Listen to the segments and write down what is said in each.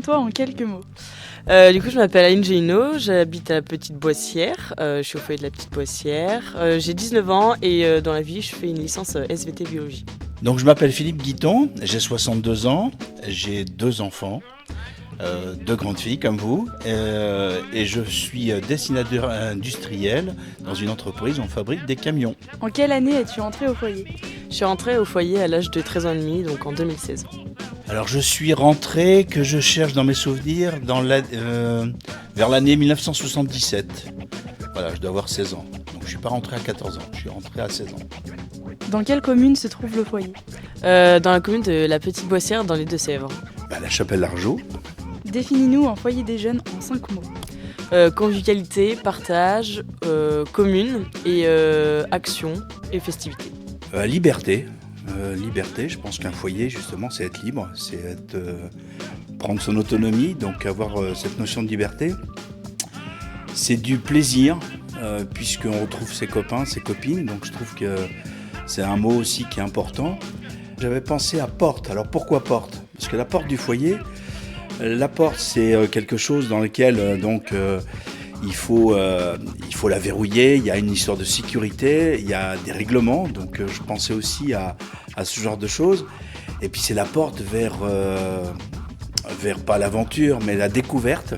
Présente-toi en quelques mots. Du coup, je m'appelle Aline Géino, j'habite à la Petite Boissière, je suis au foyer de la Petite Boissière, j'ai 19 ans et dans la vie, je fais une licence SVT biologie. Donc je m'appelle Philippe Guiton, j'ai 62 ans, j'ai 2 enfants, 2 grandes filles comme vous, et je suis dessinateur industriel dans une entreprise où on fabrique des camions. En quelle année es-tu entré au foyer ? Je suis rentrée au foyer à l'âge de 13 ans et demi, donc en 2016. Alors je suis rentré, que je cherche dans mes souvenirs, vers l'année 1977. Voilà, je dois avoir 16 ans. Donc je ne suis pas rentré à 14 ans, je suis rentré à 16 ans. Dans quelle commune se trouve le foyer ? Dans la commune de la Petite Boissière, dans les Deux-Sèvres. La Chapelle-Largeau. Définis-nous un foyer des jeunes en 5 mots. Convivialité, partage, commune et action et festivité. Liberté. Liberté, je pense qu'un foyer, justement, c'est être libre, c'est prendre son autonomie, donc avoir cette notion de liberté. C'est du plaisir, puisqu'on retrouve ses copains, ses copines, donc je trouve que c'est un mot aussi qui est important. J'avais pensé à porte. Alors pourquoi porte ? Parce que la porte du foyer, la porte c'est quelque chose dans lequel il faut la verrouiller, il y a une histoire de sécurité, il y a des règlements, donc je pensais aussi à ce genre de choses. Et puis c'est la porte vers pas l'aventure, mais la découverte,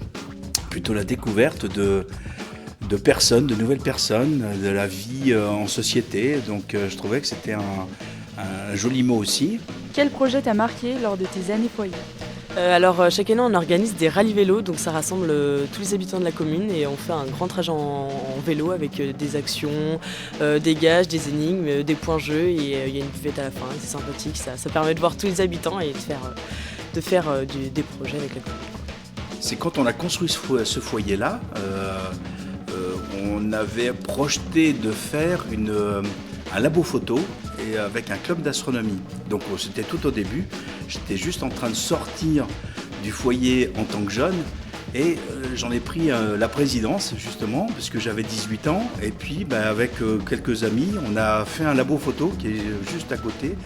plutôt la découverte de personnes, de nouvelles personnes, de la vie en société. Donc je trouvais que c'était un joli mot aussi. Quel projet t'a marqué lors de tes années foyer ? Alors chaque année on organise des rallyes vélo, donc ça rassemble tous les habitants de la commune et on fait un grand trajet en vélo avec des actions, des gages, des énigmes, des points jeux et il y a une buvette à la fin, c'est sympathique, ça permet de voir tous les habitants et de faire des projets avec la commune. C'est quand on a construit ce foyer-là, on avait projeté de faire un labo photo et avec un club d'astronomie. Donc c'était tout au début, j'étais juste en train de sortir du foyer en tant que jeune et j'en ai pris la présidence justement parce que j'avais 18 ans et puis avec quelques amis on a fait un labo photo qui est juste à côté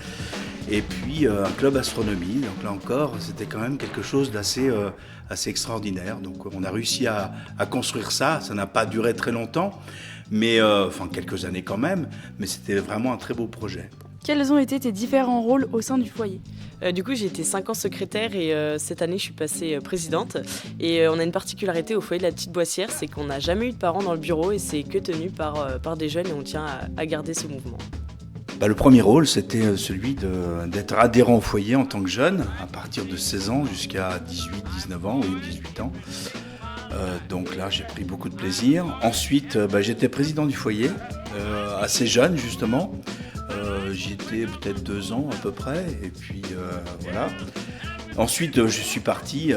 et puis un club astronomie. Donc là encore c'était quand même quelque chose d'assez extraordinaire. Donc on a réussi à construire ça n'a pas duré très longtemps. Mais quelques années quand même, mais c'était vraiment un très beau projet. Quels ont été tes différents rôles au sein du foyer ? Du coup, j'ai été 5 ans secrétaire et cette année, je suis passée présidente. Et on a une particularité au foyer de la Petite Boissière, c'est qu'on n'a jamais eu de parents dans le bureau et c'est que tenu par des jeunes et on tient à garder ce mouvement. Le premier rôle, c'était celui d'être adhérent au foyer en tant que jeune, à partir de 16 ans jusqu'à 18-19 ans, oui, 18 ans. Donc là, j'ai pris beaucoup de plaisir. Ensuite, j'étais président du foyer, assez jeune justement. J'y étais peut-être 2 ans à peu près, et puis voilà. Ensuite, je suis parti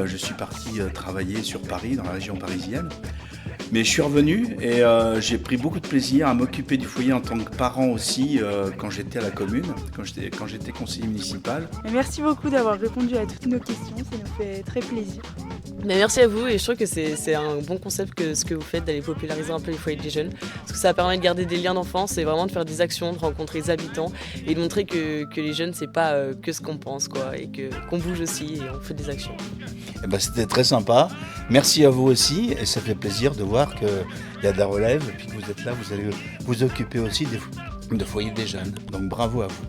travailler sur Paris, dans la région parisienne. Mais je suis revenu et j'ai pris beaucoup de plaisir à m'occuper du foyer en tant que parent aussi quand j'étais à la commune, quand j'étais conseiller municipal. Merci beaucoup d'avoir répondu à toutes nos questions, ça nous fait très plaisir. Mais merci à vous et je trouve que c'est un bon concept que ce que vous faites d'aller populariser un peu les foyers des jeunes parce que ça permet de garder des liens d'enfance et vraiment de faire des actions, de rencontrer les habitants et de montrer que les jeunes c'est pas que ce qu'on pense quoi et qu'on bouge aussi et on fait des actions. C'était très sympa, merci à vous aussi et ça fait plaisir de voir qu'il y a de la relève et puis que vous êtes là, vous allez vous occuper aussi de foyers des jeunes, donc bravo à vous.